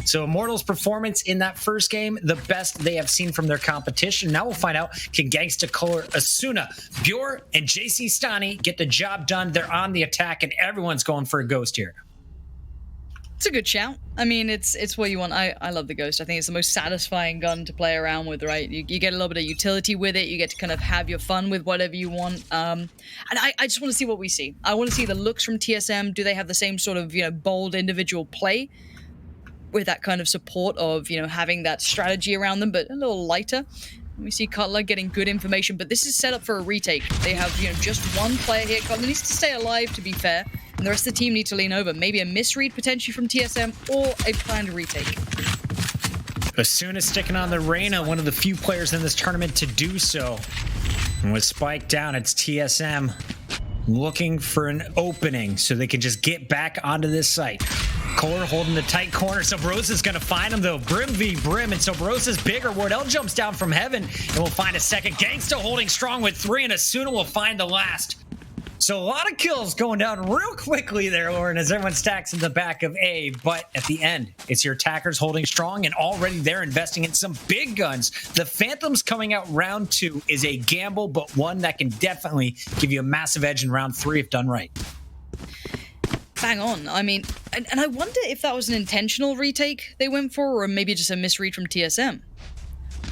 So Immortals' performance in that first game, the best they have seen from their competition. Now we'll find out, can Gangsta Color Asuna, Bjor, and JC Stani get the job done? They're on the attack, and everyone's going for a ghost here. It's a good shout. I mean, it's what you want. I love the Ghost. I think it's the most satisfying gun to play around with, right? You get a little bit of utility with it. You get to kind of have your fun with whatever you want. And I just want to see what we see. I want to see the looks from TSM. Do they have the same sort of, bold individual play with that kind of support of, having that strategy around them, but a little lighter? We see Cutler getting good information, but this is set up for a retake. They have, just one player here. Cutler needs to stay alive, to be fair, and the rest of the team need to lean over. Maybe a misread potentially from TSM or a planned retake. Asuna sticking on the Reyna, one of the few players in this tournament to do so. And with Spike down, it's TSM looking for an opening so they can just get back onto this site. Kohler holding the tight corner. Sobrosa's going to find him, though. Brim v. Brim, and Sobrosa's bigger. Wardell jumps down from heaven, and we'll find a second. Gangsta holding strong with 3, and Asuna will find the last. So a lot of kills going down real quickly there, Lauren, as everyone stacks in the back of A. But at the end, it's your attackers holding strong, and already they're investing in some big guns. The Phantoms coming out round 2 is a gamble, but one that can definitely give you a massive edge in round 3 if done right. Bang on. I mean, and I wonder if that was an intentional retake they went for, or maybe just a misread from TSM.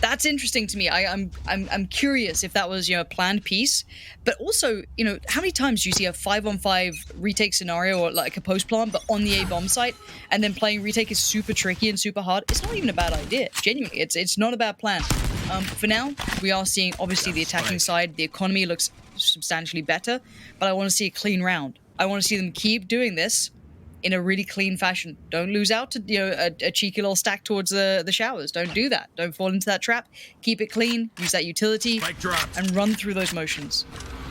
That's interesting to me. I'm curious if that was a planned piece, but also how many times do you see a 5-on-5 retake scenario or like a post plant, but on the A bomb site, and then playing retake is super tricky and super hard? It's not even a bad idea. Genuinely, it's not a bad plan. For now, we are seeing obviously the attacking side. The economy looks substantially better, but I want to see a clean round. I want to see them keep doing this in a really clean fashion. Don't lose out to a cheeky little stack towards the showers. Don't do that. Don't fall into that trap. Keep it clean. Use that utility and run through those motions.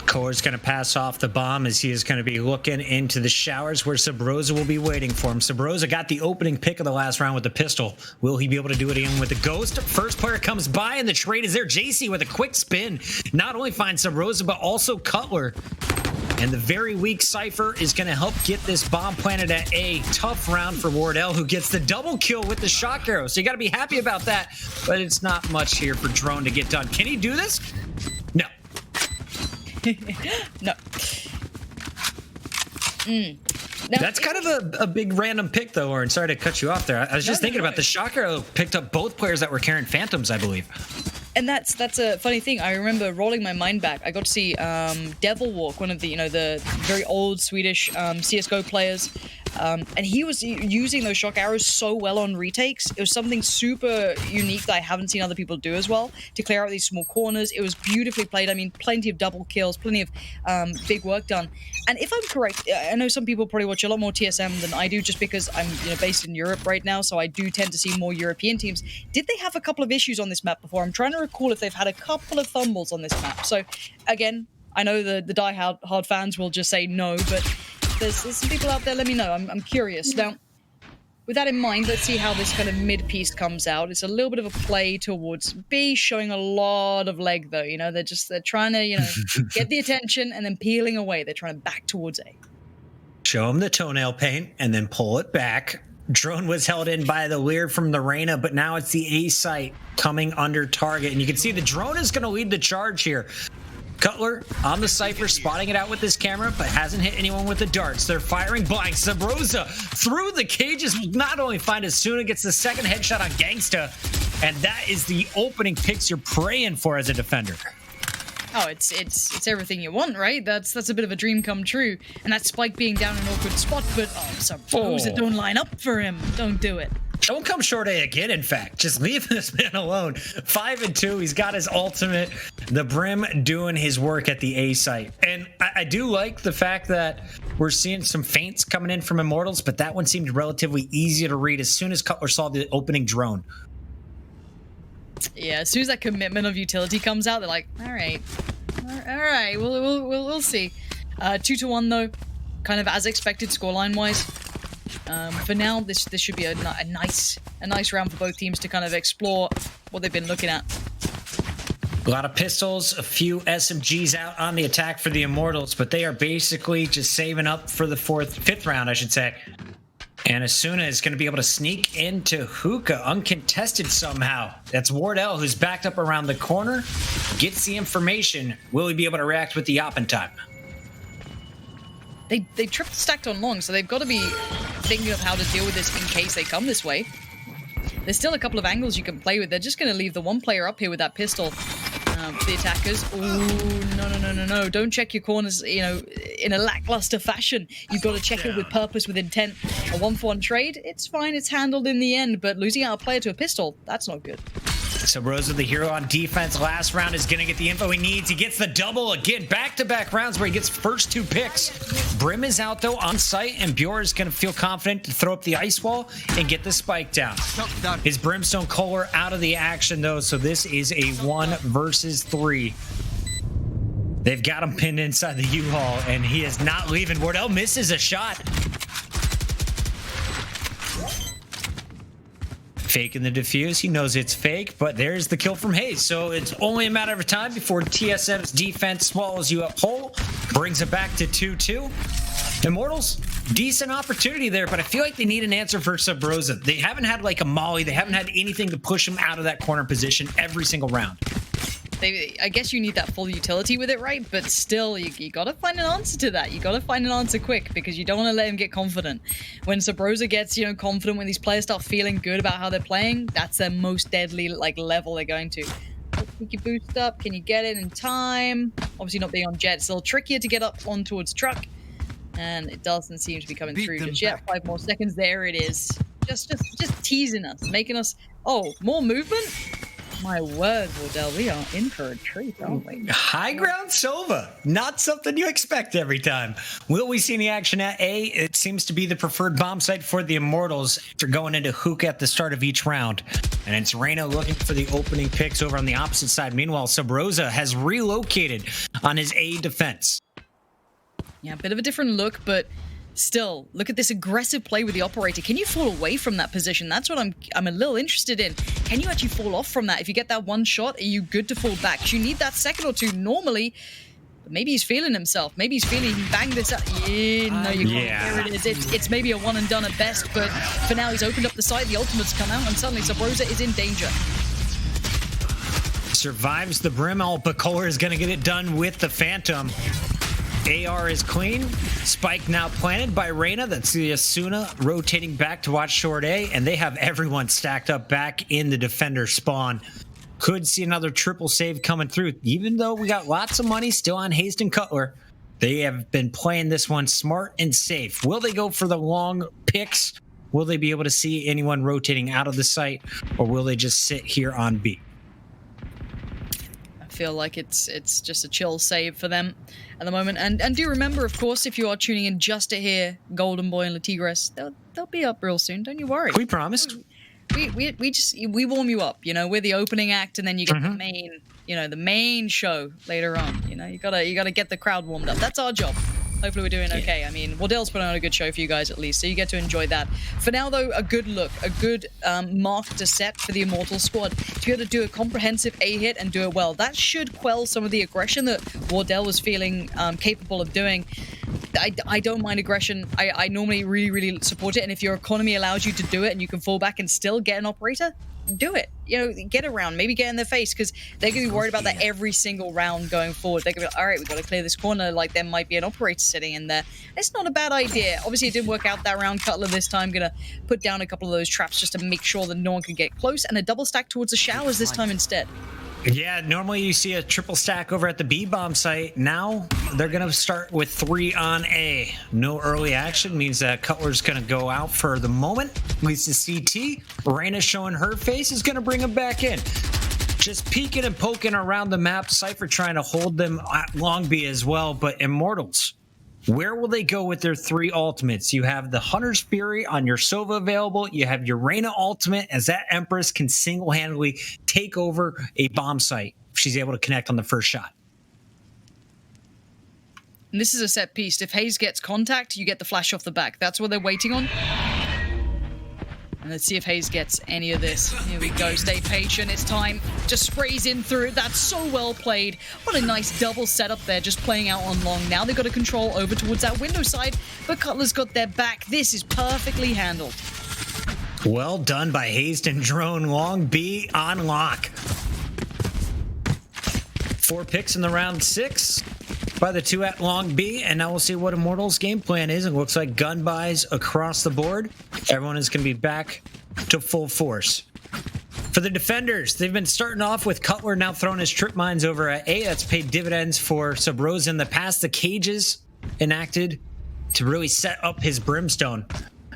Kohler's going to pass off the bomb as he is going to be looking into the showers where Sobrosa will be waiting for him. Sobrosa got the opening pick of the last round with the pistol. Will he be able to do it again with the Ghost? First player comes by and the trade is there. JC with a quick spin. Not only finds Sobrosa, but also Cutler. And the very weak Cypher is going to help get this bomb planted at A. Tough round for Wardell, who gets the double kill with the shock arrow. So you got to be happy about that. But it's not much here for Drone to get done. Can he do this? No. No. No. That's kind of a big random pick, though, Oren. Sorry to cut you off there. I was just thinking about the shock arrow picked up both players that were carrying Phantoms, I believe. And that's a funny thing. I remember rolling my mind back. I got to see Devil Walk, one of the the very old Swedish CS:GO players, and he was using those shock arrows so well on retakes. It was something super unique that I haven't seen other people do as well, to clear out these small corners. It was beautifully played. I mean, plenty of double kills, plenty of big work done. And if I'm correct, I know some people probably watch a lot more TSM than I do, just because I'm based in Europe right now, so I do tend to see more European teams. Did they have a couple of issues on this map before? I'm trying to recall if they've had a couple of fumbles on this map. So again, I know the die-hard fans will just say no, but there's some people out there. Let me know. I'm curious. Now, with that in mind, let's see how this kind of mid-piece comes out. It's a little bit of a play towards B, showing a lot of leg, though. They're trying to, get the attention and then peeling away. They're trying to back towards A. Show him the toenail paint and then pull it back. Drone was held in by the leer from the Reyna, but now it's the A site coming under target. And you can see the Drone is going to lead the charge here. Cutler on the Cypher, spotting it out with his camera, but hasn't hit anyone with the darts. They're firing blank. Sobrosa through the cages will not only find Asuna, gets the second headshot on Gangsta, and that is the opening picks you're praying for as a defender. Oh, it's everything you want, right? That's a bit of a dream come true. And that Spike being down in an awkward spot, but Sobrosa don't line up for him. Don't do it. Don't come short A again, in fact. Just leave this man alone. 5-2, he's got his ultimate. The Brim doing his work at the A site. And I do like the fact that we're seeing some feints coming in from Immortals, but that one seemed relatively easy to read as soon as Cutler saw the opening Drone. Yeah, as soon as that commitment of utility comes out, they're like, all right, we'll see. 2-1 though, kind of as expected scoreline wise. For now, this should be a nice round for both teams to kind of explore what they've been looking at. A lot of pistols, a few SMGs out on the attack for the Immortals, but they are basically just saving up for the fifth round, I should say. And Asuna is going to be able to sneak into hookah uncontested somehow. That's Wardell, who's backed up around the corner, gets the information. Will he be able to react with the op in time? They triple stacked on long, so they've got to be thinking of how to deal with this in case they come this way. There's still a couple of angles you can play with. They're just going to leave the one player up here with that pistol. The attackers. Oh, no. Don't check your corners, you know, in a lackluster fashion. You've got to check it with purpose, with intent. A 1-for-1 trade, it's fine. It's handled in the end, but losing out a player to a pistol, that's not good. So Rosa, the hero on defense, last round is going to get the info he needs. He gets the double again, back-to-back rounds where he gets first 2 picks. Brim is out, though, on site, and Bjor is going to feel confident to throw up the ice wall and get the spike down. His Brimstone Kohler out of the action, though, so this is a 1 versus 3. They've got him pinned inside the U-Haul, and he is not leaving. Wardell misses a shot. Faking the defuse. He knows it's fake, but there's the kill from Hayes. So it's only a matter of time before TSM's defense swallows you up whole, brings it back to 2-2. Immortals, decent opportunity there, but I feel like they need an answer for Subrosa. They haven't had like a molly. They haven't had anything to push him out of that corner position every single round. I guess you need that full utility with it, right? But still, you gotta find an answer to that. You gotta find an answer quick because you don't want to let him get confident. When Subrosa gets, you know, confident, when these players start feeling good about how they're playing, that's their most deadly like level they're going to. Pick your boost up. Can you get it in time? Obviously, not being on jet, it's a little trickier to get up on towards truck, and it doesn't seem to be coming through just yet. 5 more seconds. There it is. Just teasing us, making us. Oh, more movement. My word, Wardell, we are in for a treat, aren't we? High ground Sova. Not something you expect every time. Will we see any action at A? It seems to be the preferred bomb site for the Immortals after going into hook at the start of each round. And it's Reyna looking for the opening picks over on the opposite side. Meanwhile, Subrosa has relocated on his A defense. Yeah, a bit of a different look, but still, look at this aggressive play with the operator. Can you fall away from that position? That's what I'm a little interested in. Can you actually fall off from that? If you get that one shot, are you good to fall back? 'Cause you need that second or two normally. But maybe he's feeling himself. Maybe he's feeling he can bang this up. Yeah, no, you can't. Yeah. There it is. It's maybe a one and done at best, but for now he's opened up the site. The ultimates come out, and suddenly Subrosa is in danger. Survives the brim. But Kohler is going to get it done with the Phantom. AR is clean. Spike now planted by Reyna. That's the Asuna rotating back to watch short A, and they have everyone stacked up back in the defender spawn. Could see another triple save coming through, even though we got lots of money still on Hayes and Cutler. They have been playing this one smart and safe. Will they go for the long picks? Will they be able to see anyone rotating out of the site, or will they just sit here on B? Feel like it's just a chill save for them at the moment, and do remember, of course, if you are tuning in just to hear Goldenboy and LeTigress, they'll be up real soon. Don't you worry. We promised. We warm you up. You know, we're the opening act, and then you get the main, you know, the main show later on. You know, you gotta get the crowd warmed up. That's our job. Hopefully we're doing okay. I mean, Wardell's putting on a good show for you guys at least, so you get to enjoy that. For now, though, a good look, a good mark to set for the Immortals squad to be able to do a comprehensive A hit and do it well. That should quell some of the aggression that Wardell was feeling capable of doing. I don't mind aggression. I normally really support it, and if your economy allows you to do it and you can fall back and still get an operator, do it. You know, get around, maybe get in their face, because they're going to be worried about that every single round going forward. They're going to be like, all right, we've got to clear this corner, like there might be an operator sitting in there. It's not a bad idea. Obviously, it didn't work out that round. Cutler this time going to put down a couple of those traps just to make sure that no one can get close, and a double stack towards the showers this time instead. Yeah, normally you see a triple stack over at the B bomb site. Now they're going to start with 3 on A. No early action means that Cutler's going to go out for the moment. Leads to CT. Reyna showing her face is going to bring him back in. Just peeking and poking around the map. Cypher trying to hold them at Long B as well, but Immortals, where will they go with their 3 ultimates? You have the Hunter's Fury on your Sova available. You have your Reyna ultimate, as that Empress can single-handedly take over a bomb site if she's able to connect on the first shot. And this is a set piece. If Hayes gets contact, you get the flash off the back. That's what they're waiting on. And let's see if Hayes gets any of this. Here we go. Stay patient. It's time. Just sprays in through it. That's so well played. What a nice double setup there, just playing out on long. Now they've got to control over towards that window side, but Cutler's got their back. This is perfectly handled. Well done by Hayes and Drone. Long B on lock. 4 picks in the round 6 by the 2 at long B, and now we'll see what Immortals' game plan is. It looks like gun buys across the board. Everyone is going to be back to full force. For the defenders, they've been starting off with Cutler now throwing his trip mines over at A. That's paid dividends for Sub-Rose in the past. The cages enacted to really set up his Brimstone.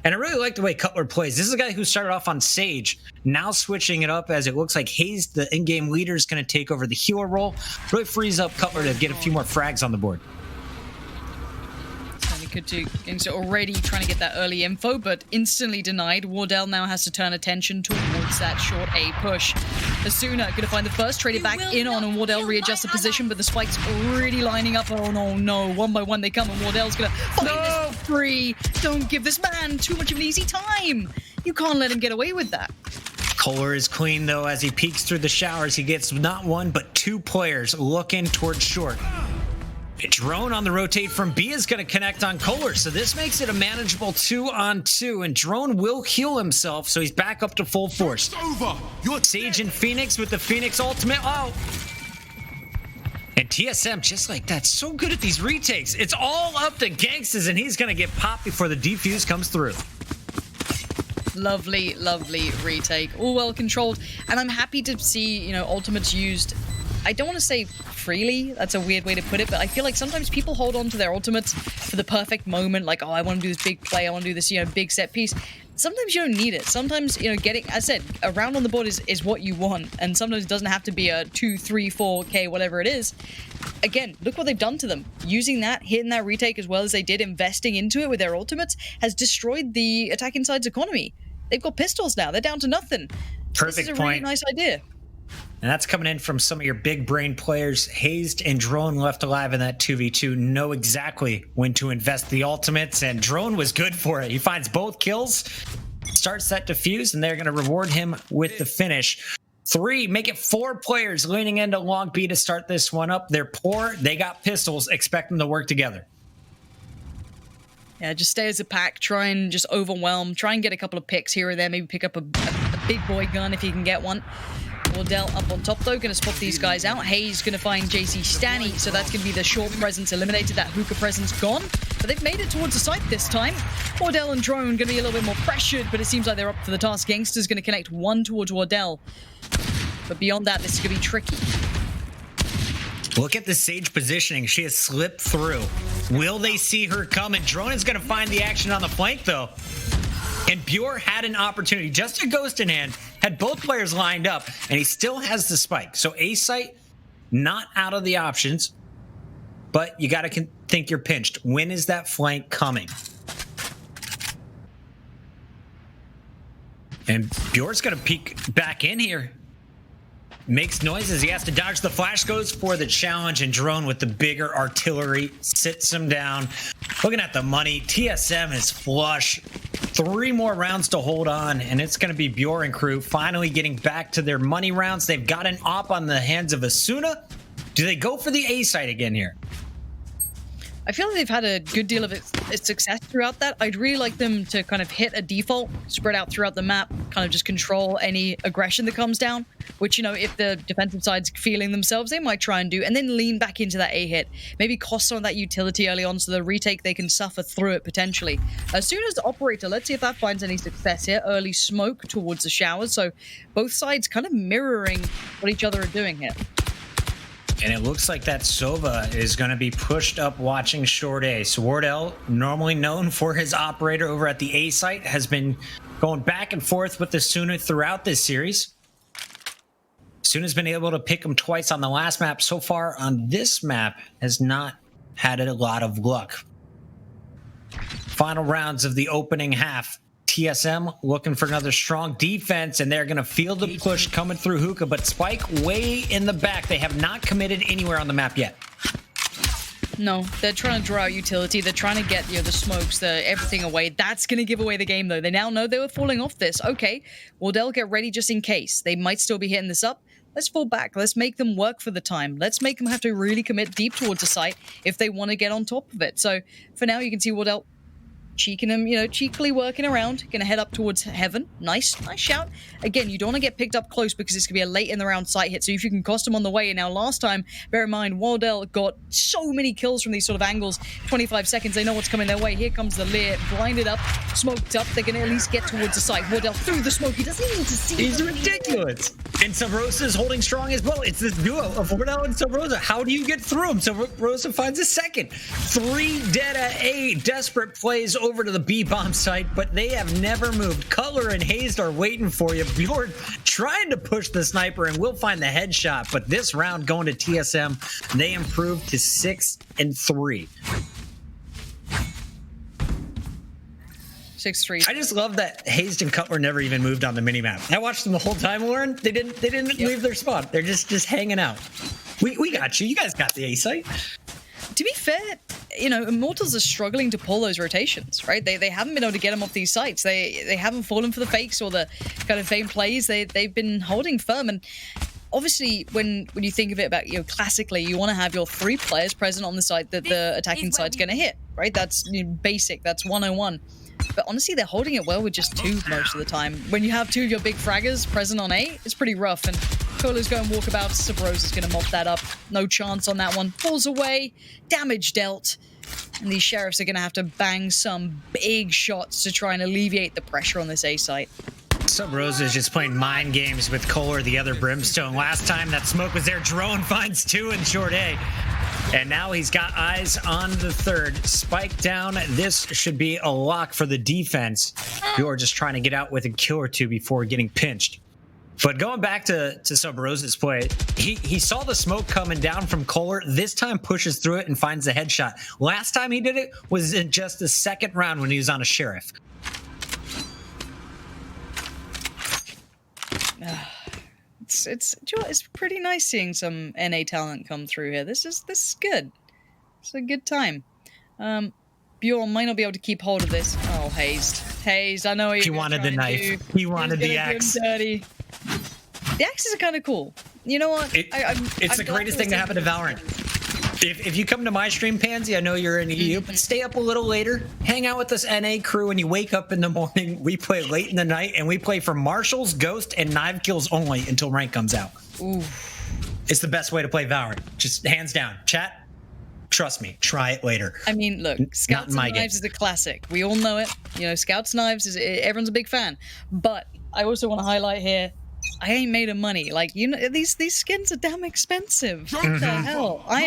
And I really like the way Cutler plays. This is a guy who started off on Sage, now switching it up as it looks like Hayes, the in-game leader, is going to take over the healer role. Really frees up Cutler to get a few more frags on the board. Good to GameStop already trying to get that early info, but instantly denied. Wardell now has to turn attention towards that short A push. Asuna gonna find the first, trade it back in on, and Wardell readjusts the position, but the spike's already lining up. Oh no, one by one they come, and Wardell's gonna find this free. Don't give this man too much of an easy time. You can't let him get away with that. Kohler is clean though as he peeks through the showers. He gets not one but 2 players looking towards short. A drone on the rotate from B is going to connect on Kohler, so this makes it a manageable 2-on-2, and Drone will heal himself, so he's back up to full force. Sage and Phoenix with the Phoenix ultimate. Oh! And TSM, just like that, so good at these retakes. It's all up to Gangsters, and he's going to get popped before the defuse comes through. Lovely, lovely retake. All well controlled, and I'm happy to see, ultimates used. I don't want to say freely, that's a weird way to put it, but I feel like sometimes people hold on to their ultimates for the perfect moment, like, oh, I want to do this big play, I want to do this, big set piece. Sometimes you don't need it. Sometimes, getting, as I said, a round on the board is what you want, and sometimes it doesn't have to be a 2, 3, 4K, whatever it is. Again, look what they've done to them. Using that, hitting that retake as well as they did, investing into it with their ultimates, has destroyed the attack inside's economy. They've got pistols now. They're down to nothing. Perfect this is a point. Really nice idea. And that's coming in from some of your big brain players. Hazed and Drone left alive in that 2v2 know exactly when to invest the ultimates, and Drone was good for it. He finds both kills, starts that defuse, and they're going to reward him with the finish. 3, make it 4 players leaning into long B to start this one up. They're poor. They got pistols. Expect them to work together. Yeah, just stay as a pack. Try and just overwhelm. Try and get a couple of picks here or there. Maybe pick up a big boy gun if you can get one. Wardell up on top, though, going to spot these guys out. Hayes going to find JC Stanny, so that's going to be the short presence eliminated. That hookah presence gone, but they've made it towards the site this time. Wardell and Drone going to be a little bit more pressured, but it seems like they're up for the task. Gangster's going to connect one towards Wardell, but beyond that, this is going to be tricky. Look at the Sage positioning. She has slipped through. Will they see her coming? Drone is going to find the action on the flank, though. And Bjor had an opportunity, just a ghost in hand, had both players lined up, and he still has the spike. So A-site, not out of the options, but you got to think you're pinched. When is that flank coming? And Bjor's going to peek back in here. Makes noises. He has to dodge the flash, goes for the challenge, and Drone with the bigger artillery sits him down. Looking at the money, TSM is flush. 3 more rounds to hold on, and it's going to be Bjor and crew finally getting back to their money rounds. They've got an op on the hands of Asuna. Do they go for the A site again here? I feel like they've had a good deal of success throughout that. I'd really like them to kind of hit a default, spread out throughout the map, kind of just control any aggression that comes down, which, if the defensive side's feeling themselves, they might try and do, and then lean back into that A hit. Maybe cost some of that utility early on so the retake, they can suffer through it potentially. As soon as the operator, let's see if that finds any success here. Early smoke towards the showers, so both sides kind of mirroring what each other are doing here. And it looks like that Sova is going to be pushed up watching short A. So Wardell, normally known for his operator over at the A site, has been going back and forth with the Suna throughout this series. Suna's been able to pick him twice on the last map. So far on this map, has not had a lot of luck. Final rounds of the opening half. TSM looking for another strong defense, and they're going to feel the push coming through hookah, but Spike way in the back. They have not committed anywhere on the map yet. No, they're trying to draw out utility. They're trying to get, the smokes, everything away. That's going to give away the game, though. They now know they were falling off this. Okay, Wardell, get ready just in case. They might still be hitting this up. Let's fall back. Let's make them work for the time. Let's make them have to really commit deep towards the site if they want to get on top of it. So for now, you can see Wardell cheeking him, cheekily working around. Gonna head up towards heaven. Nice shout. Again, you don't want to get picked up close because it's gonna be a late in the round sight hit. So if you can cost him on the way. Now, last time, bear in mind, Wardell got so many kills from these sort of angles. 25 seconds, they know what's coming their way. Here comes the Lear, blinded up, smoked up. They're gonna at least get towards the site. Wardell through the smoke. He doesn't even need to see. He's ridiculous. And Subrosa's holding strong as well. It's this duo of Wardell and Subrosa. How do you get through him? Subrosa finds a second. 3 dead at A. Desperate plays over to the B bomb site, but they have never moved. Cutler and Hazed are waiting for you. Bjorn trying to push the sniper and will find the headshot, but this round going to TSM, they improved to 6-3. 6-3. I just love that Hazed and Cutler never even moved on the minimap. I watched them the whole time, Lauren. They didn't leave their spot. They're just hanging out. We got you. You guys got the A site. To be fair, Immortals are struggling to pull those rotations, right? They haven't been able to get them off these sites. They haven't fallen for the fakes or the kind of vain plays. They've been holding firm. And obviously, when you think of it about, classically, you want to have your 3 players present on the site that the attacking side's going to hit, right? That's basic. That's 101. But honestly, they're holding it well with just 2 most of the time. When you have 2 of your big fraggers present on A, it's pretty rough. And Cola's going walkabout. Subrosa's going to mop that up. No chance on that one. Falls away. Damage dealt. And these sheriffs are going to have to bang some big shots to try and alleviate the pressure on this A site. Subrosa is just playing mind games with Kohler, the other Brimstone. Last time that smoke was there, Drone finds 2 in short A. And now he's got eyes on the third. Spike down. This should be a lock for the defense. You're just trying to get out with a kill or 2 before getting pinched. But going back to Subrosa's play, he saw the smoke coming down from Kohler. This time pushes through it and finds the headshot. Last time he did it was in just the second round when he was on a sheriff. It's pretty nice seeing some NA talent come through here. This is good. It's a good time. Bjorn might not be able to keep hold of this. Oh, Hazed. I know he wanted the knife. He wanted the axe. The axes are kind of cool. You know what? It's the greatest thing to happen to Valorant. If you come to my stream, Pansy, I know you're in EU, but stay up a little later, hang out with this NA crew, and you wake up in the morning. We play late in the night, and we play for Marshals, Ghost, and Knife kills only until rank comes out. Ooh. It's the best way to play Valorant. Just hands down. Chat, trust me, try it later. I mean, look, Scouts and Knives is a classic. We all know it. Scouts Knives is everyone's a big fan. But I also want to highlight here, I ain't made of money. Like, these skins are damn expensive. What the hell? I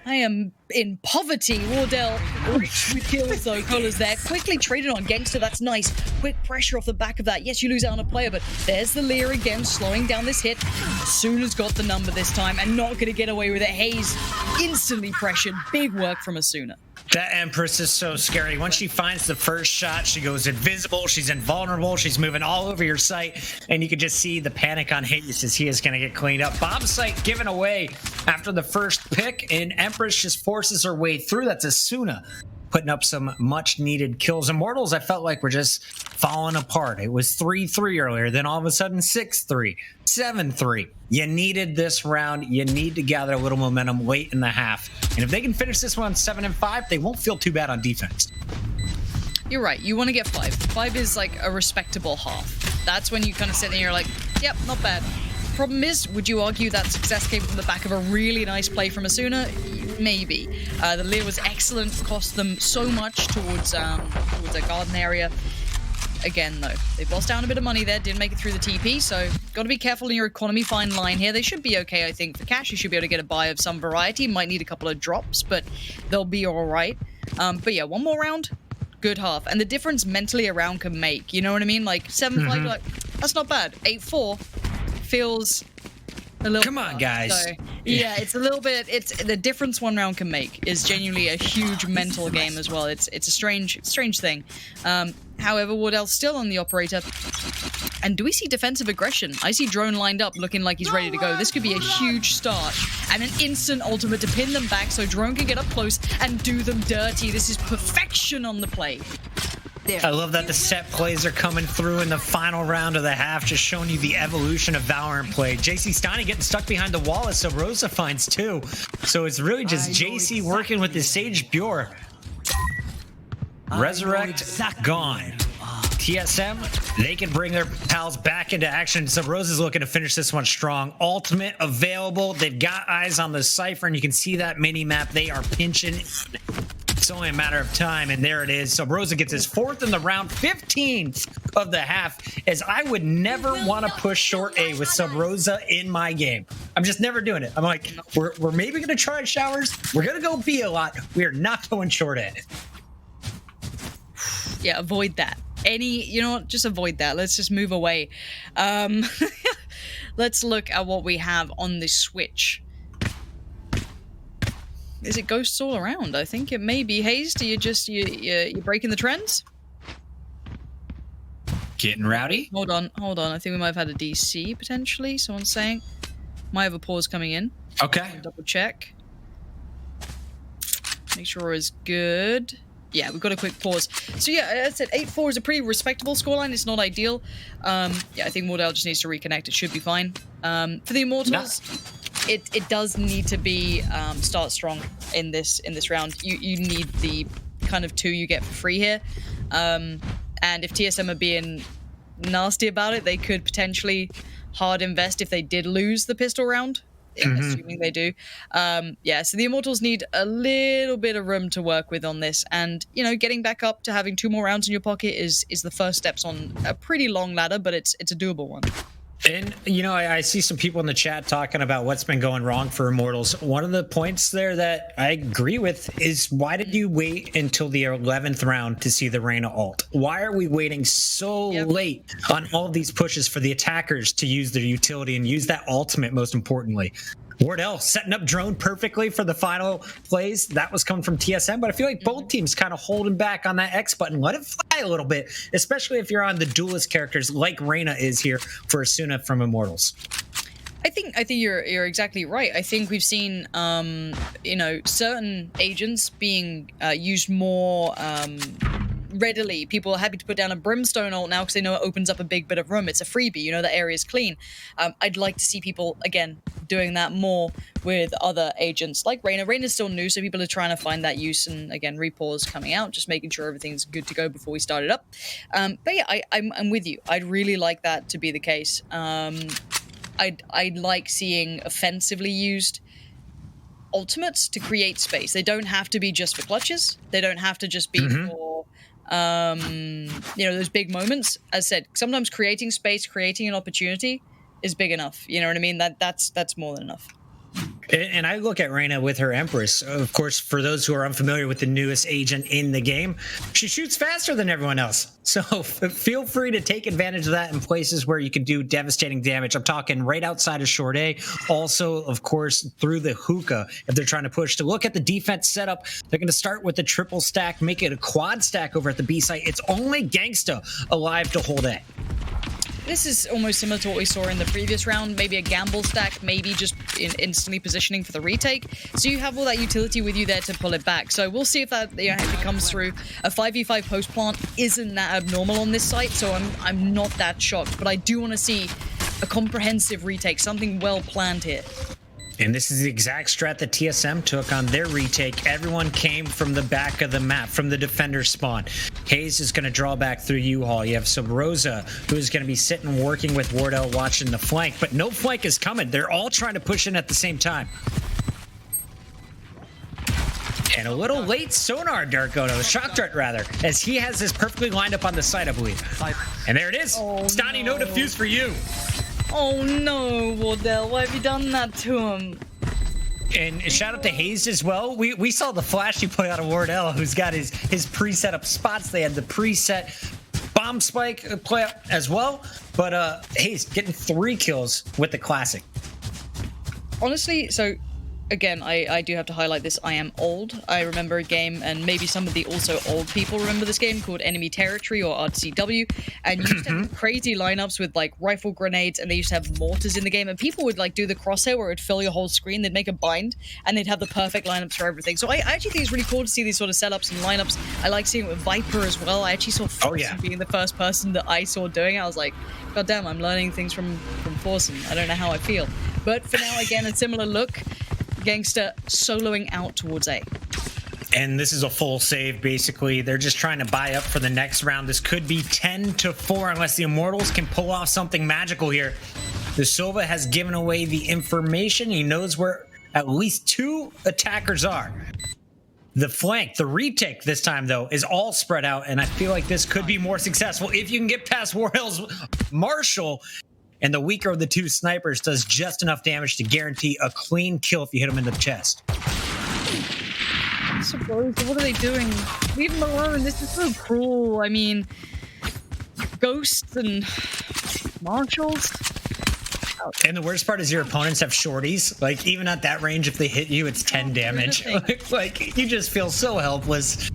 am in poverty. Wardell rich with kills though. Cola's there. Quickly traded on Gangster. That's nice. Quick pressure off the back of that. Yes, you lose out on a player, but there's the Lear again, slowing down this hit. Asuna's got the number this time and not going to get away with it. Hazed instantly pressured. Big work from Asuna. That Empress is so scary. Once she finds the first shot, she goes invisible. She's invulnerable. She's moving all over your site. And you can just see the panic on Hayes as he is going to get cleaned up. Bomb site given away after the first pick. And Empress just forces her way through. That's Asuna putting up some much needed kills. Immortals, I felt like, were just falling apart. It was 3-3 earlier. Then all of a sudden 6-3, 7-3. You needed this round. You need to gather a little momentum late in the half. And if they can finish this one 7-5, they won't feel too bad on defense. You're right. You want to get 5. 5 is like a respectable half. That's when you kind of sit there and you're like, yep, not bad. Problem is, would you argue that success came from the back of a really nice play from Asuna? Maybe. The Lear was excellent, cost them so much towards their garden area. Again, though, they've lost down a bit of money there, didn't make it through the TP, so got to be careful in your economy. Fine line here. They should be okay, I think. For cash, you should be able to get a buy of some variety. Might need a couple of drops, but they'll be all right. But yeah, one more round, good half. And the difference mentally a round can make, you know what I mean? Like 7-5, you're like, that's not bad. 8-4 feels a little. Come on, guys. So, yeah, it's a little bit. It's the difference one round can make is genuinely a huge mental game as well. It's a strange thing. However, Wardell's still on the operator. And do we see defensive aggression? I see Drone lined up looking like he's ready to go. This could be a huge start and an instant ultimate to pin them back so Drone can get up close and do them dirty. This is perfection on the play. I love that the set plays are coming through in the final round of the half, just showing you the evolution of Valorant play. JC Stani getting stuck behind the wall as Rosa finds two. So it's really just JC working with the Sage Bure. Resurrect, gone. TSM, they can bring their pals back into action. So Rose is looking to finish this one strong. Ultimate available. They've got eyes on the Cypher, and you can see that mini map. They are pinching. It's only a matter of time, and there it is. So Rosa gets his 4th in the round, 15th of the half, as I would never want to push short A with Sub Rosa in my game. I'm just never doing it. I'm like, we're maybe going to try showers. We're going to go B a lot. We are not going short A. Yeah, avoid that. You know what, just avoid that. Let's just move away. Let's look at what we have on the Switch. Is it ghosts all around? I think it may be. Haze, do you're breaking the trends? Getting rowdy? Hold on. I think we might have had a DC, potentially. Someone's saying. Might have a pause coming in. Okay. Double check. Make sure it's good. Yeah, we've got a quick pause. So yeah, as I said, 8-4 is a pretty respectable scoreline. It's not ideal. Yeah, I think Wardell just needs to reconnect. It should be fine. For the Immortals, it does need to be start strong in this round. You need the kind of 2 you get for free here. And if TSM are being nasty about it, they could potentially hard invest if they did lose the pistol round. Assuming they do. Yeah, so the Immortals need a little bit of room to work with on this, and getting back up to having 2 more rounds in your pocket is the first steps on a pretty long ladder, but it's a doable one. And, I see some people in the chat talking about what's been going wrong for Immortals. One of the points there that I agree with is, why did you wait until the 11th round to see the Reyna ult? Why are we waiting so late on all of these pushes for the attackers to use their utility and use that ultimate, most importantly? Wardell setting up Drone perfectly for the final plays. That was coming from TSM, but I feel like both teams kind of holding back on that X button. Let it fly a little bit, especially if you're on the duelist characters like Reyna is here for Asuna from Immortals. I think you're exactly right. I think we've seen certain agents being used more readily. People are happy to put down a Brimstone ult now because they know it opens up a big bit of room. It's a freebie, the area's clean. I'd like to see people, again, doing that more with other agents like Reyna. Reyna's still new, so people are trying to find that use, and again, repause coming out, just making sure everything's good to go before we start it up. But yeah, I'm with you. I'd really like that to be the case. I'd like seeing offensively used ultimates to create space. They don't have to be just for clutches. They don't have to just be for those big moments. As I said, sometimes creating space, creating an opportunity is big enough. You know what I mean? That's more than enough. And I look at Reyna with her Empress. Of course, for those who are unfamiliar with the newest agent in the game, she shoots faster than everyone else. So feel free to take advantage of that in places where you can do devastating damage. I'm talking right outside of short A. Also, of course, through the hookah, if they're trying to push. To look at the defense setup, they're going to start with the triple stack, make it a quad stack over at the B site. It's only Gangsta alive to hold A. This is almost similar to what we saw in the previous round. Maybe a gamble stack, maybe just instantly positioning for the retake. So you have all that utility with you there to pull it back. So we'll see if that if it comes through. A 5v5 post plant isn't that abnormal on this site, so I'm not that shocked. But I do want to see a comprehensive retake, something well planned here. And this is the exact strat that TSM took on their retake. Everyone came from the back of the map, from the defender spawn. Hayes is going to draw back through U-Haul. You have some Rosa, who is going to be sitting working with Wardell watching the flank, but no flank is coming. They're all trying to push in at the same time. And a little late sonar, Darkono, the shock dart rather, as he has this perfectly lined up on the side, I believe. And there it is. Stani, no defuse for you. Oh no, Wardell, why have you done that to him? And shout out to Hayes as well. We saw the flashy play out of Wardell, who's got his preset up spots. They had the preset bomb spike play out as well. But Hayes getting 3 kills with the classic. Honestly, so again, I do have to highlight this. I am old. I remember a game, and maybe some of the also old people remember this game, called Enemy Territory, or RCW. And you used to have crazy lineups with like rifle grenades, and they used to have mortars in the game. And people would like do the crosshair where it would fill your whole screen. They'd make a bind, and they'd have the perfect lineups for everything. So I actually think it's really cool to see these sort of setups and lineups. I like seeing it with Viper as well. I actually saw Forsen being the first person that I saw doing it. I was like, God damn, I'm learning things from Forsen. I don't know how I feel. But for now, again, a similar look. Gangster soloing out towards A. And this is a full save, basically. They're just trying to buy up for the next round. This could be 10-4 unless the Immortals can pull off something magical here. The Sova has given away the information. He knows where at least 2 attackers are. The flank, the retake this time, though, is all spread out, and I feel like this could be more successful if you can get past Warhill's Marshall. And the weaker of the 2 snipers does just enough damage to guarantee a clean kill if you hit him in the chest. I suppose. What are they doing? Leave them alone. This is so cruel. I mean, ghosts and marshals. And the worst part is your opponents have shorties. Like, even at that range, if they hit you, it's 10 damage. Like, you just feel so helpless.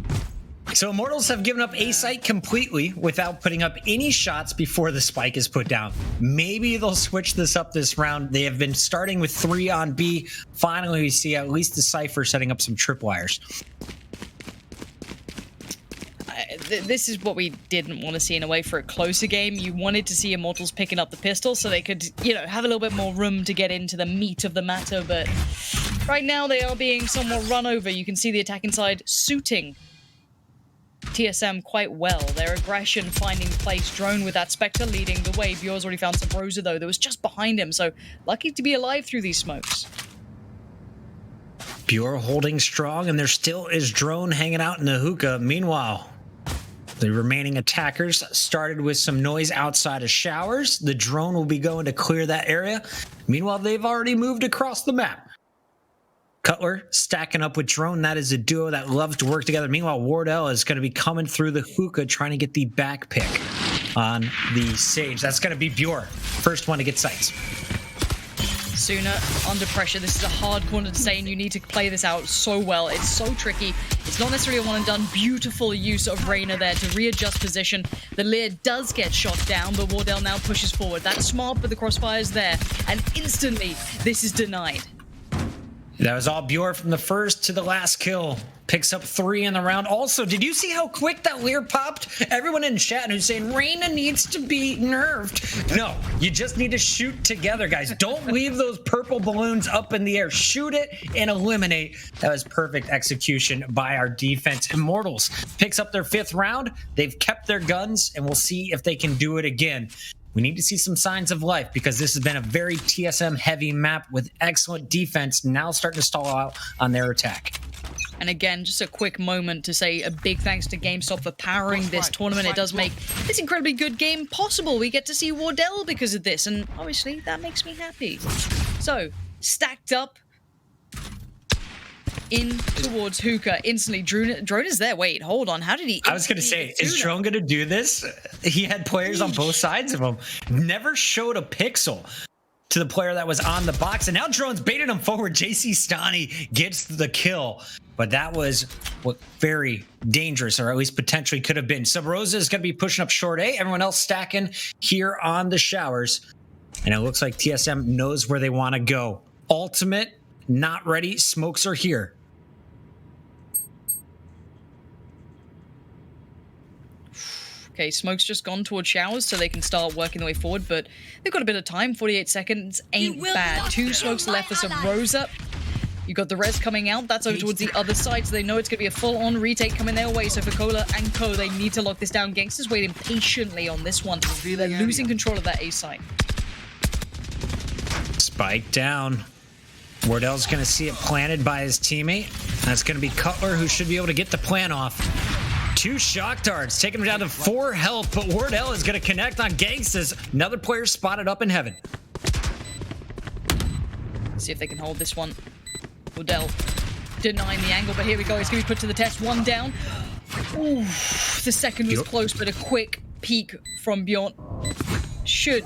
So Immortals have given up A site completely without putting up any shots before the spike is put down. Maybe they'll switch this up this round. They have been starting with 3 on B. Finally, we see at least the Cypher setting up some tripwires. This is what we didn't want to see in a way for a closer game. You wanted to see Immortals picking up the pistol so they could, you know, have a little bit more room to get into the meat of the matter. But right now they are being somewhat run over. You can see the attacking side suiting TSM quite well. Their aggression finding place. Drone with that Spectre leading the way. Bjor's already found some Rosa, though, that was just behind him, so lucky to be alive through these smokes. Bjor holding strong, and there still is Drone hanging out in the hookah. Meanwhile, the remaining attackers started with some noise outside of showers. The drone will be going to clear that area. Meanwhile, they've already moved across the map. Cutler stacking up with Drone. That is a duo that loves to work together. Meanwhile, Wardell is going to be coming through the hookah trying to get the back pick on the Sage. That's going to be Bjor. First one to get sights. Sooner under pressure. This is a hard corner to stay, and you need to play this out so well. It's so tricky. It's not necessarily a one and done. Beautiful use of Reyna there to readjust position. The Lear does get shot down, but Wardell now pushes forward. That's smart, but the crossfire's there, and instantly this is denied. That was all Bjor from the first to the last kill. Picks up 3 in the round. Also, did you see how quick that Lear popped? Everyone in chat who's saying Reyna needs to be nerfed. No, you just need to shoot together, guys. Don't leave those purple balloons up in the air. Shoot it and eliminate. That was perfect execution by our defense. Immortals picks up their 5th round. They've kept their guns, and we'll see if they can do it again. We need to see some signs of life because this has been a very TSM heavy map with excellent defense now starting to stall out on their attack. And again, just a quick moment to say a big thanks to GameStop for powering this tournament. It does make this incredibly good game possible. We get to see Wardell because of this, and obviously that makes me happy. So, stacked up in towards hookah instantly. Drone is there. Wait, hold on. How did he? I was going to say, is Drone going to do this? He had players on both sides of him. Never showed a pixel to the player that was on the box. And now Drone's baited him forward. JC Stani gets the kill. But that was what very dangerous, or at least potentially could have been. Sub-Rosa is going to be pushing up short A. Everyone else stacking here on the showers. And it looks like TSM knows where they want to go. Ultimate, not ready. Smokes are here. Okay, Smoke's just gone towards showers so they can start working their way forward, but they've got a bit of time. 48 seconds ain't bad. 2 smokes left for Sub-Rosa. You got the res coming out. That's over towards the other side, so they know it's going to be a full-on retake coming their way. So for Cola and Co, they need to lock this down. Gangsters waiting patiently on this one. They're losing control of that A site. Spike down. Wardell's going to see it planted by his teammate. That's going to be Cutler, who should be able to get the plan off. 2 shock darts, taking him down to 4 health, but Wardell is going to connect on Gangsters. Another player spotted up in heaven. See if they can hold this one. Wardell denying the angle, but here we go. It's going to be put to the test. 1 down. Ooh, the second was close, but a quick peek from Bjorn should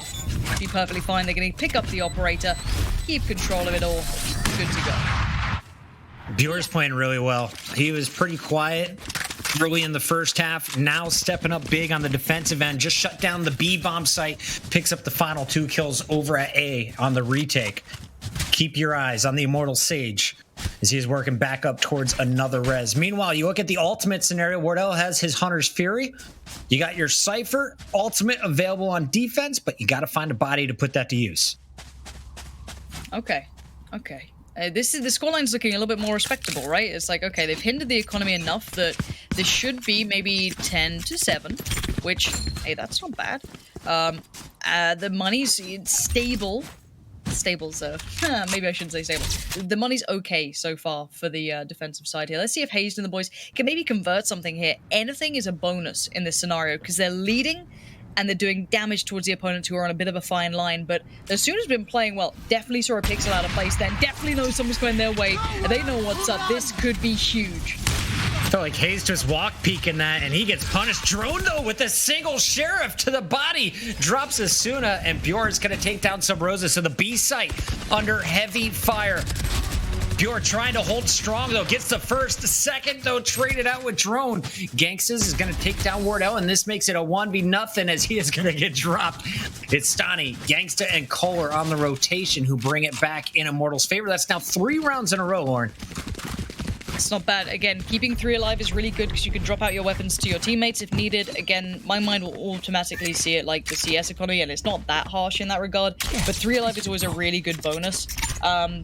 be perfectly fine. They're going to pick up the operator, keep control of it all. Good to go. Bjor's playing really well. He was pretty quiet early in the first half, now stepping up big on the defensive end, just shut down the B bomb site, picks up the final 2 kills over at A on the retake. Keep your eyes on the Immortal Sage as he's working back up towards another res. Meanwhile, you look at the ultimate scenario. Wardell has his Hunter's Fury. You got your Cypher ultimate available on defense, but you got to find a body to put that to use. Okay. The scoreline's looking a little bit more respectable, right? It's like, okay, they've hindered the economy enough that this should be maybe 10-7, which, hey, that's not bad. The money's stable. Stable's, maybe I shouldn't say stable. The money's okay so far for the defensive side here. Let's see if Hazed and the boys can maybe convert something here. Anything is a bonus in this scenario because they're leading and they're doing damage towards the opponents who are on a bit of a fine line. But as soon as been playing well, definitely saw a pixel out of place then. Definitely know someone's going their way. And they know what's up. This could be huge. I felt like Hayes just walk peeking that, and he gets punished. Drone, though, with a single Sheriff to the body. Drops Asuna, and Bjor is going to take down some Rosa. So the B site under heavy fire. Bjor trying to hold strong, though. Gets the first. The second, though, traded out with Drone. Gangstas is going to take down Wardell, and this makes it a 1v0 as he is going to get dropped. It's Stani, Gangsta, and Kohler on the rotation who bring it back in Immortals' favor. That's now 3 rounds in a row, Lauren. It's not bad. Again, keeping 3 alive is really good because you can drop out your weapons to your teammates if needed. Again, my mind will automatically see it like the CS economy, and it's not that harsh in that regard. But 3 alive is always a really good bonus.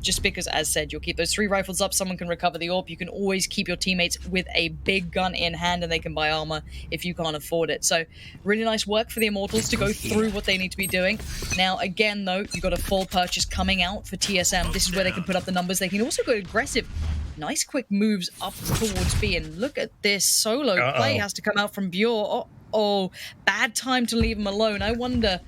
Just because, as said, you'll keep those 3 rifles up, someone can recover the AWP. You can always keep your teammates with a big gun in hand, and they can buy armor if you can't afford it. So, really nice work for the Immortals to go through what they need to be doing. Now, again, though, you've got a full purchase coming out for TSM. This is where they can put up the numbers. They can also go aggressive. Nice quick moves up towards B, and look at this solo play has to come out from Bjor. Oh, bad time to leave him alone. I wonder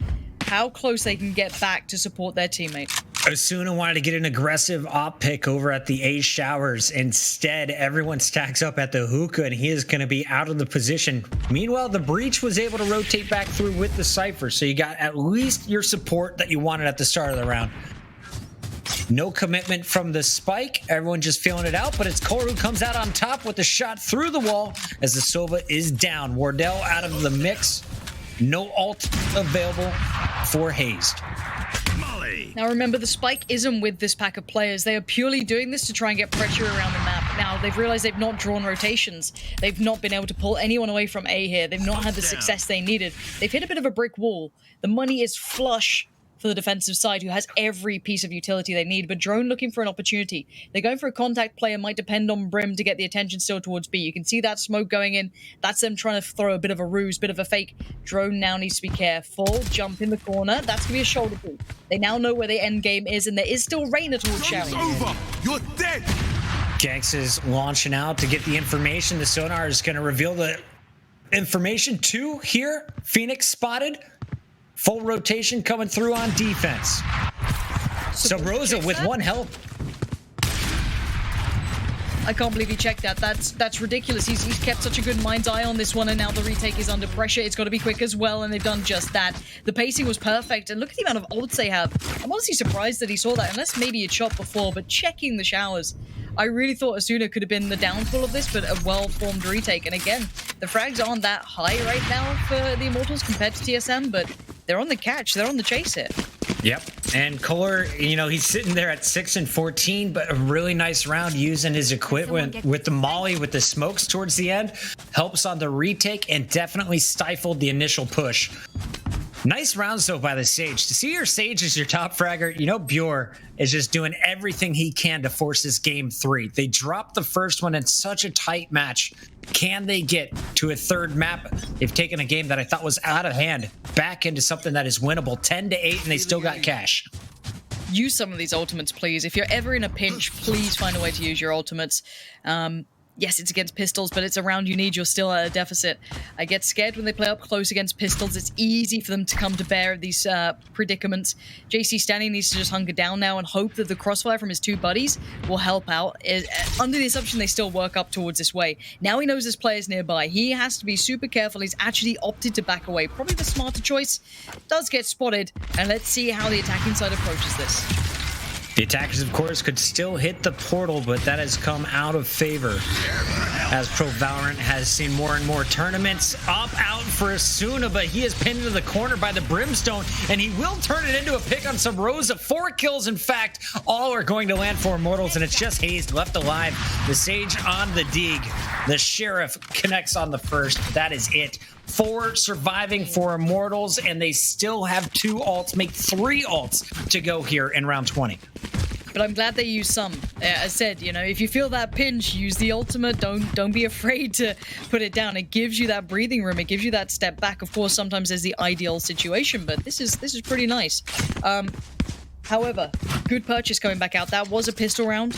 how close they can get back to support their teammate. Asuna wanted to get an aggressive op pick over at the A showers. Instead, everyone stacks up at the hookah, and he is going to be out of the position. Meanwhile, the breach was able to rotate back through with the Cypher, so you got at least your support that you wanted at the start of the round. No commitment from the spike. Everyone just feeling it out, but it's Kohler who comes out on top with the shot through the wall as the Sova is down. Wardell out of the mix. No ult available for Hazed. Now remember, the spike isn't with this pack of players. They are purely doing this to try and get pressure around the map. Now, they've realized they've not drawn rotations. They've not been able to pull anyone away from A here. They've not had the success they needed. They've hit a bit of a brick wall. The money is flush for the defensive side, who has every piece of utility they need, but Drone looking for an opportunity. They're going for a contact player, might depend on Brim to get the attention still towards B. You can see that smoke going in. That's them trying to throw a bit of a ruse, bit of a fake. Drone now needs to be careful. Jump in the corner. That's going to be a shoulder pull. They now know where the end game is, and there is still Reyna towards Sherry. Over! You're dead! Ganks is launching out to get the information. The sonar is going to reveal the information. 2 here. Phoenix spotted. Full rotation coming through on defense. So Rosa with 1 health. I can't believe he checked that. That's ridiculous. He's kept such a good mind's eye on this one, and now the retake is under pressure. It's got to be quick as well, and they've done just that. The pacing was perfect, and look at the amount of ults they have. I'm honestly surprised that he saw that, unless maybe he'd shot before, but checking the showers. I really thought Asuna could have been the downfall of this, but a well-formed retake. And again, the frags aren't that high right now for the Immortals compared to TSM, but they're on the catch. They're on the chase here. Yep. And Kohler, you know, he's sitting there at 6 and 14, but a really nice round using his equipment with the molly, with the smokes towards the end. Helps on the retake and definitely stifled the initial push. Nice rounds, though, by the Sage. To see your Sage as your top fragger, you know Bjor is just doing everything he can to force this game 3. They dropped the first one in such a tight match. Can they get to a third map? They've taken a game that I thought was out of hand back into something that is winnable. 10-8, and they still got cash. Use some of these ultimates, please. If you're ever in a pinch, please find a way to use your ultimates. Yes, it's against pistols, but it's a round you need. You're still at a deficit. I get scared when they play up close against pistols. It's easy for them to come to bear at these predicaments. JC Stanley needs to just hunker down now and hope that the crossfire from his 2 buddies will help out. Under the assumption they still work up towards this way. Now he knows his player's nearby. He has to be super careful. He's actually opted to back away. Probably the smarter choice. Does get spotted. And let's see how the attacking side approaches this. The attackers, of course, could still hit the portal, but that has come out of favor, as Pro Valorant has seen more and more tournaments. Up out for Asuna, but he is pinned into the corner by the Brimstone, and he will turn it into a pick on Subrosa. 4 kills, in fact. All are going to land for Immortals, and it's just Hayes left alive. The Sage on the dig. The Sheriff connects on the first. That is it. 4 surviving for Immortals, and they still have 2 ults, make 3 ults to go here in round 20. But I'm glad they used some. As I said, you know, if you feel that pinch, use the ultimate. Don't be afraid to put it down. It gives you that breathing room. It gives you that step back. Of course, sometimes there's the ideal situation, but this is pretty nice. However, good purchase coming back out. That was a pistol round.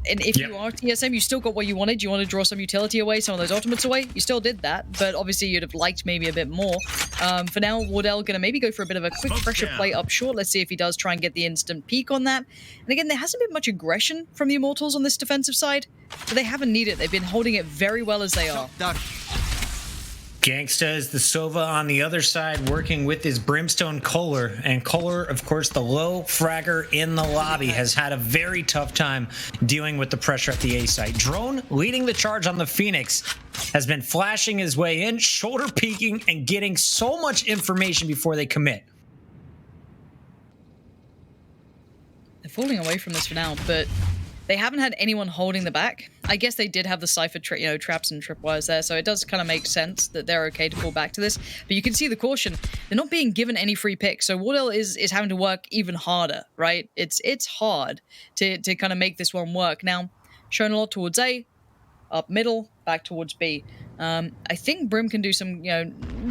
And if you are TSM, you still got what you wanted. You want to draw some utility away, some of those ultimates away. You still did that, but obviously you'd have liked maybe a bit more. For now, Wardell going to maybe go for a bit of a quick pressure play up short. Let's see if he does try and get the instant peek on that. And again, there hasn't been much aggression from the Immortals on this defensive side, but they haven't needed it. They've been holding it very well as they are. Gangsta is the Sova on the other side, working with his Brimstone Kohler. And Kohler, of course, the low fragger in the lobby, has had a very tough time dealing with the pressure at the A site. Drone leading the charge on the Phoenix has been flashing his way in, shoulder peeking, and getting so much information before they commit. They're falling away from this for now, but they haven't had anyone holding the back. I guess they did have the Cypher traps and tripwires there, so it does kind of make sense that they're okay to fall back to this. But you can see the caution. They're not being given any free picks, so Wardell is having to work even harder, right? It's hard to kind of make this one work. Now, shown a lot towards A, up middle, back towards B. I think Brim can do some,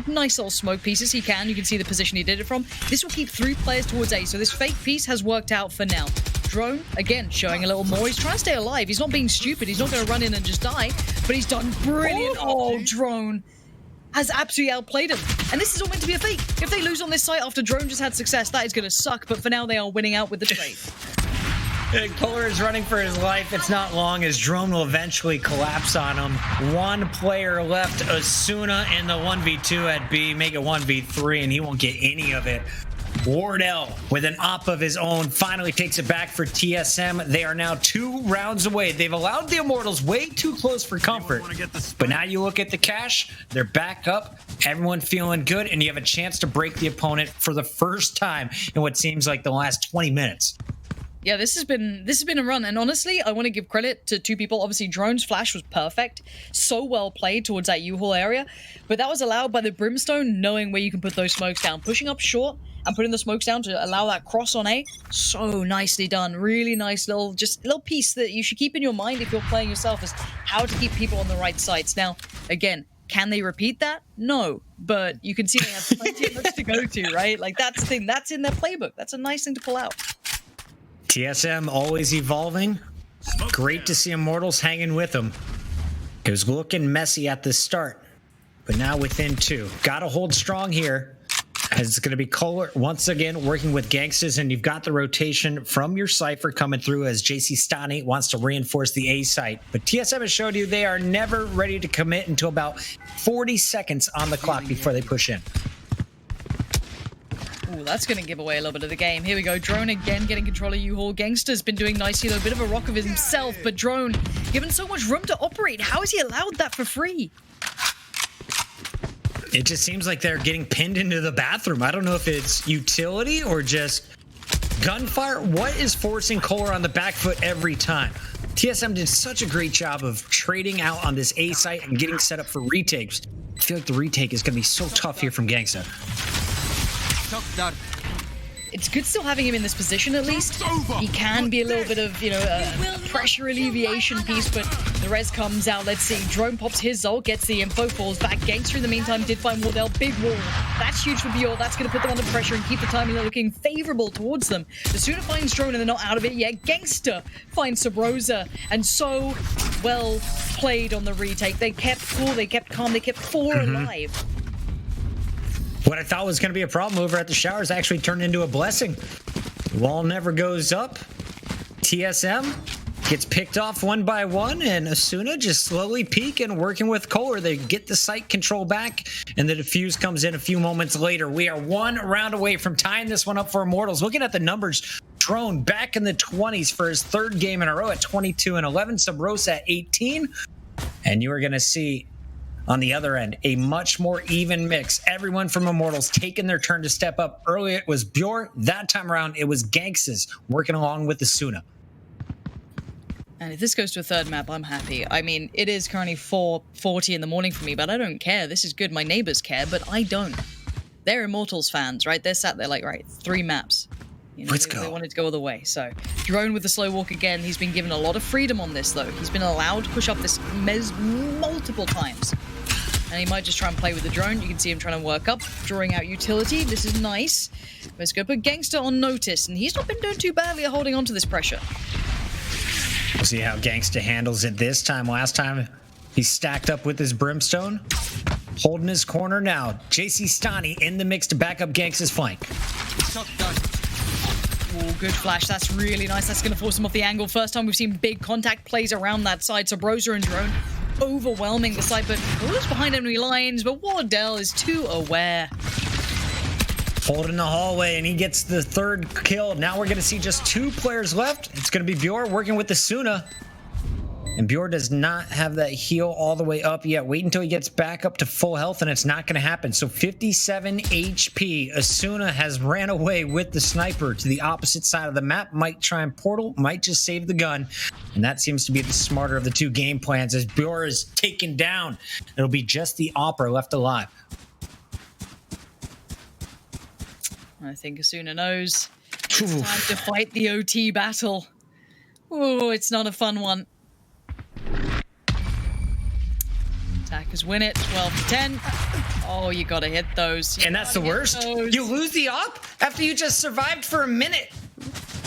nice little smoke pieces. He can. You can see the position he did it from. This will keep 3 players towards A, so this fake piece has worked out for now. Drone, again, showing a little more. He's trying to stay alive. He's not being stupid. He's not going to run in and just die, but he's done brilliant. Oh, Drone has absolutely outplayed him. And this is all meant to be a fake. If they lose on this site after Drone just had success, that is going to suck, but for now, they are winning out with the trade. Kohler is running for his life. It's not long as Drone will eventually collapse on him. 1 player left, Asuna in the 1v2 at B, make it 1v3, and he won't get any of it. Wardell, with an op of his own, finally takes it back for TSM. They are now 2 rounds away. They've allowed the Immortals way too close for comfort. But now you look at the cash, they're back up, everyone feeling good, and you have a chance to break the opponent for the first time in what seems like the last 20 minutes. Yeah, this has been a run, and honestly, I want to give credit to 2 people. Obviously, Drone's flash was perfect, so well played towards that U-Haul area, but that was allowed by the Brimstone knowing where you can put those smokes down, pushing up short and putting the smokes down to allow that cross on A. So nicely done, really nice little piece that you should keep in your mind if you're playing yourself, is how to keep people on the right sides. Now, again, can they repeat that? No, but you can see they have plenty of looks to go to, right? Like, that's the thing, that's in their playbook. That's a nice thing to pull out. TSM always evolving. Great to see Immortals hanging with them. It was looking messy at the start, but now within 2. Gotta hold strong here. As it's going to be Kohler once again working with Gangstas, and you've got the rotation from your Cypher coming through as JC Stani wants to reinforce the A site. But TSM has showed you they are never ready to commit until about 40 seconds on the clock before they push in. Ooh, that's going to give away a little bit of the game. Here we go. Drone again getting control of U-Haul. Gangsta's been doing nicely, though. A bit of a rock of himself, but Drone given so much room to operate. How is he allowed that for free? It just seems like they're getting pinned into the bathroom. I don't know if it's utility or just gunfire. What is forcing Kohler on the back foot every time? TSM did such a great job of trading out on this A site and getting set up for retakes. I feel like the retake is going to be so tough here from Gangsta. It's good still having him in this position, at least. He can be a little bit of, a pressure alleviation piece, but the res comes out. Let's see. Drone pops his ult, gets the info, falls back. Gangster, in the meantime, did find Wardell. Big wall. That's huge for Bjorn. That's going to put them under pressure and keep the timing looking favorable towards them. The sooner finds Drone and they're not out of it yet, Gangster finds Subrosa. And so well played on the retake. They kept cool, they kept calm, they kept 4 alive. What I thought was going to be a problem over at the showers actually turned into a blessing. Wall never goes up. TSM gets picked off 1 by 1, and Asuna just slowly peek and working with Kohler. They get the site control back, and the defuse comes in a few moments later. We are 1 round away from tying this one up for Immortals. Looking at the numbers, Drone back in the 20s for his third game in a row at 22 and 11. Subrosa at 18. And you are going to see on the other end a much more even mix. Everyone from Immortals taking their turn to step up. Earlier it was Bjor. That time around it was Gangstas working along with the Suna. And if this goes to a third map, I'm happy. I mean, it is currently 4:40 in the morning for me, but I don't care. This is good. My neighbors care, but I don't. They're Immortals fans, right? They're sat there like, right, 3 maps. You know, Let's they, go. They wanted to go all the way. So, Drone with the slow walk again. He's been given a lot of freedom on this, though. He's been allowed to push up this mez multiple times. And he might just try and play with the drone. You can see him trying to work up, drawing out utility. This is nice. Let's go put Gangster on notice, and he's not been doing too badly at holding on to this pressure. We'll see how Gangsta handles it this time. Last time, he stacked up with his Brimstone. Holding his corner now. JC Stani in the mix to back up Gangsta's flank. Oh, good flash. That's really nice. That's going to force him off the angle. First time we've seen big contact plays around that side. So Broser and Drone overwhelming the side, but Broser's behind enemy lines, but Wardell is too aware. Holding the hallway, and he gets the third kill. Now we're going to see just 2 players left. It's going to be Bjor working with the Suna. And Bjor does not have that heal all the way up yet. Wait until he gets back up to full health, and it's not going to happen. So 57 HP. Asuna has ran away with the sniper to the opposite side of the map. Might try and portal, might just save the gun. And that seems to be the smarter of the 2 game plans as Bjor is taken down. It'll be just the Opera left alive. I think Asuna knows it's time to fight the OT battle. Oh, it's not a fun one. Attackers win it, 12 to 10. Oh, you gotta hit those. And that's the worst. You lose the op after you just survived for a minute.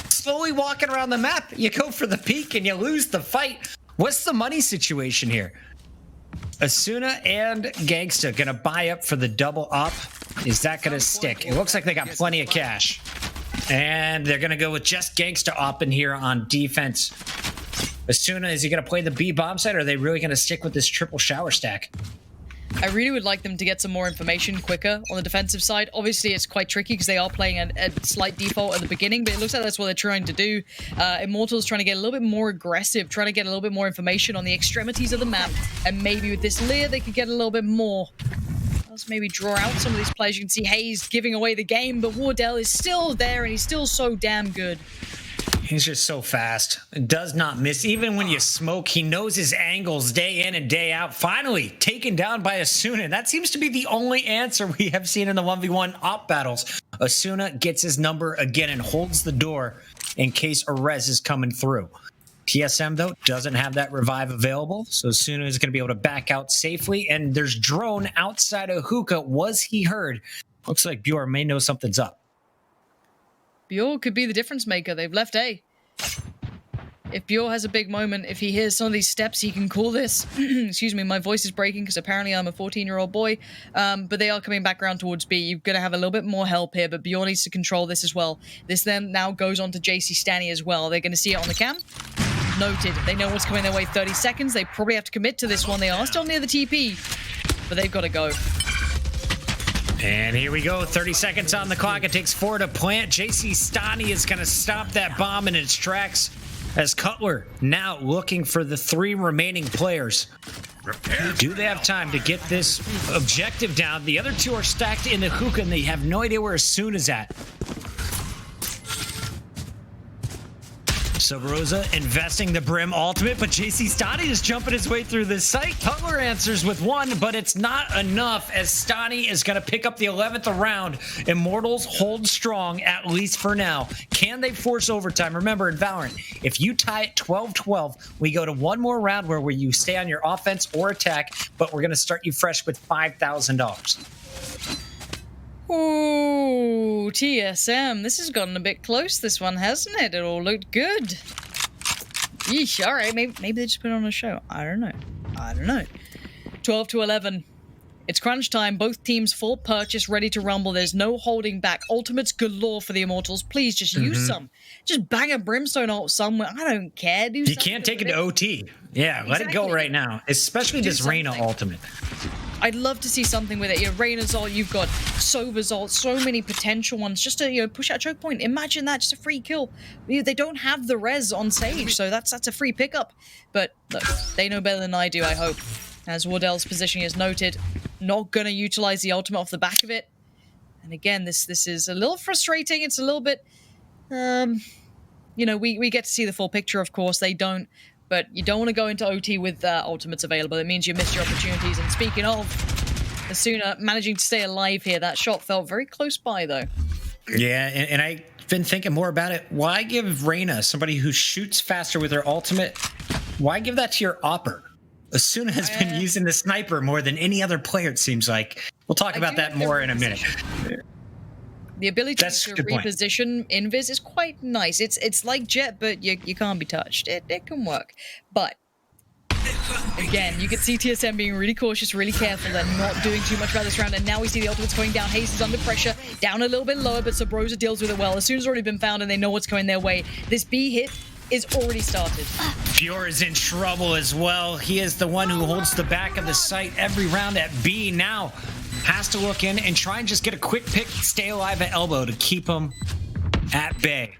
Slowly walking around the map, you go for the peak and you lose the fight. What's the money situation here? Asuna and Gangsta gonna buy up for the double op. Is that gonna stick? It looks like they got plenty of cash. And they're gonna go with just Gangsta op in here on defense. Asuna, is he gonna play the B bomb site, or are they really gonna stick with this triple shower stack? I really would like them to get some more information quicker on the defensive side. Obviously, it's quite tricky because they are playing a slight default at the beginning, but it looks like that's what they're trying to do. Immortals trying to get a little bit more aggressive, trying to get a little bit more information on the extremities of the map, and maybe with this Lear, they could get a little bit more. Let's maybe draw out some of these players. You can see Hayes giving away the game, but Wardell is still there, and he's still so damn good. He's just so fast. Does not miss. Even when you smoke, he knows his angles day in and day out. Finally, taken down by Asuna. That seems to be the only answer we have seen in the 1v1 op battles. Asuna gets his number again and holds the door in case a res is coming through. TSM, though, doesn't have that revive available, so Asuna is going to be able to back out safely. And there's Drone outside of Hookah. Was he heard? Looks like Bjor may know something's up. Bjor could be the difference maker. They've left A. If Bjor has a big moment, if he hears some of these steps, he can call this. Excuse me, my voice is breaking because apparently I'm a 14-year-old boy. But they are coming back around towards B. You're going to have a little bit more help here, but Bjor needs to control this as well. This then now goes on to JC Stanny as well. They're going to see it on the cam. Noted. They know what's coming their way. 30 seconds. They probably have to commit to this one. They are still near the TP, but they've got to go. And here we go, 30 seconds on the clock. It takes 4 to plant. JC Stani is going to stop that bomb in its tracks as Cutler now looking for the 3 remaining players. Do they have time to get this objective down? The other 2 are stacked in the hookah, and they have no idea where Asuna is at. So Rosa investing the Brim ultimate, but JC Stani is jumping his way through this site. Cutler answers with 1, but it's not enough as Stani is going to pick up the 11th round. Immortals hold strong, at least for now. Can they force overtime? Remember, in Valorant, if you tie it 12-12, we go to 1 more round where you stay on your offense or attack, but we're going to start you fresh with $5,000. Ooh, TSM. This has gotten a bit close, this one, hasn't it? It all looked good. Yeesh, all right, maybe they just put it on a show. I don't know. 12 to 11. It's crunch time. Both teams full purchase, ready to rumble. There's no holding back. Ultimates galore for the Immortals. Please, just use some. Just bang a Brimstone ult somewhere. I don't care. You can't take it to OT. Yeah, let it go right now. Especially this Reyna ultimate. I'd love to see something with it. You know, Reyna's ult, you've got Sova's ult, so many potential ones just to, you know, push out choke point. Imagine that, just a free kill. They don't have the res on Sage, so that's a free pickup. But look, they know better than I do, I hope. As Wardell's positioning is noted, not going to utilize the ultimate off the back of it. And again, this is a little frustrating. It's a little bit, you know, we get to see the full picture, of course. They don't. But you don't want to go into OT with ultimates available. It means you missed your opportunities. And speaking of, Asuna managing to stay alive here. That shot felt very close by, though. Yeah, and I've been thinking more about it. Why give Reyna, somebody who shoots faster with her ultimate, why give that to your Opper? Asuna has been using the sniper more than any other player, it seems like. We'll talk about that more in a minute. The ability to reposition Invis is quite nice. It's like Jet, but you can't be touched. It can work. But again, you can see TSM being really cautious, really careful. They're not doing too much about this round. And now we see the ultimates going down. Hayes is under pressure, down a little bit lower, but Sabrosa deals with it well. As soon as it's already been found and they know what's going their way, this B hit is already started. Pure is in trouble as well. He is the one who holds the back of the site every round at B. Now has to look in and try and just get a quick pick, stay alive at elbow to keep him at bay.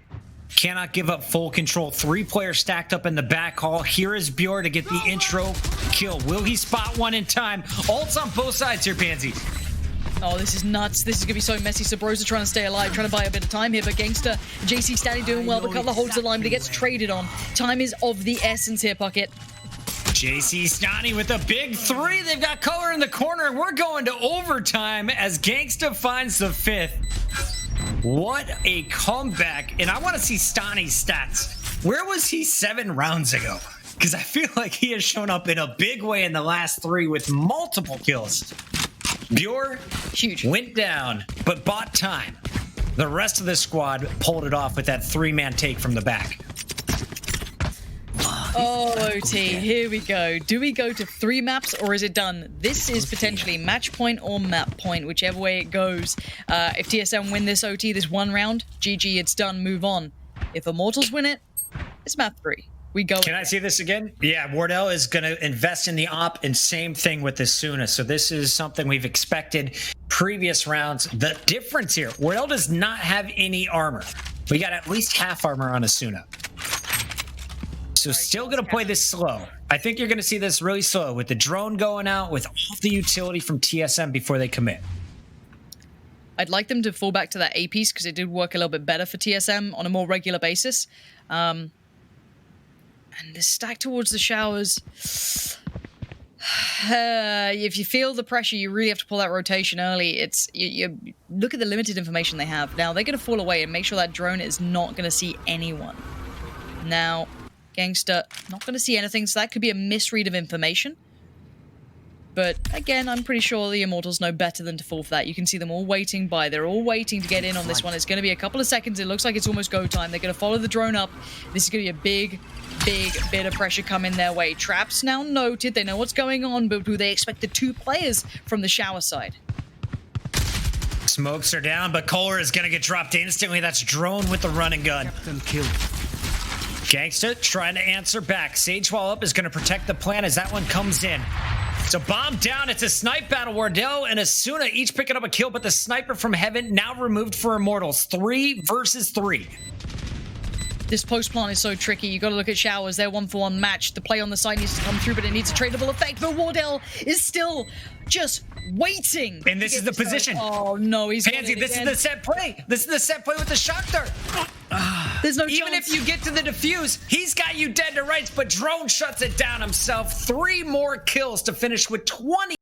Cannot give up full control. 3 players stacked up in the back hall. Here is Bjor to get the intro kill. Will he spot one in time? Ults on both sides here, Pansy. Oh, this is nuts. This is going to be so messy. Sabrosa trying to stay alive, trying to buy a bit of time here, but Gangster, JC standing doing well, but Cutler holds the line, but he gets traded on. Time is of the essence here, Puckett. JC Stani with a big 3. They've got color in the corner, and we're going to overtime as Gangsta finds the 5th. What a comeback. And I want to see Stani's stats. Where was he 7 rounds ago? Because I feel like he has shown up in a big way in the last 3 with multiple kills. Bjor went down, but bought time. The rest of the squad pulled it off with that 3-man take from the back. Oh, OT, here we go. Do we go to 3 maps or is it done? This is potentially match point or map point, whichever way it goes. If TSM win this OT, this 1 round, GG, it's done, move on. If Immortals win it, it's map 3. We go. Can I see this again? Yeah, Wardell is going to invest in the op, and same thing with the Asuna. So this is something we've expected previous rounds. The difference here, Wardell does not have any armor. We got at least half armor on Asuna. So still going to play this slow. I think you're going to see this really slow with the drone going out, with all the utility from TSM before they commit. I'd like them to fall back to that A piece because it did work a little bit better for TSM on a more regular basis. And the stack towards the showers. If you feel the pressure, you really have to pull that rotation early. It's you look at the limited information they have. Now, they're going to fall away and make sure that drone is not going to see anyone. Now, Gangster, not going to see anything, so that could be a misread of information. But again, I'm pretty sure the Immortals know better than to fall for that. You can see them all waiting by. They're all waiting to get in on this one. It's going to be a couple of seconds. It looks like it's almost go time. They're going to follow the drone up. This is going to be a big bit of pressure coming their way. Traps now noted. They know what's going on, but do they expect the 2 players from the shower side? Smokes are down, but Kohler is going to get dropped instantly. That's drone with the run and gun. Gangsta trying to answer back. Sage wall up is going to protect the plant as that one comes in. So bomb down. It's a snipe battle. Wardell and Asuna each picking up a kill, but the sniper from heaven now removed for Immortals. 3 versus 3. This post plant is so tricky. You got to look at showers. They're 1-for-1 match. The play on the side needs to come through, but it needs a tradable effect. But Wardell is still just waiting. And this is the position. Oh no, he's Pansy. This is the set play. This is the set play with the shock dart. There's no Even chance. if you get to the defuse, he's got you dead to rights, but drone shuts it down himself. 3 more kills to finish with 20.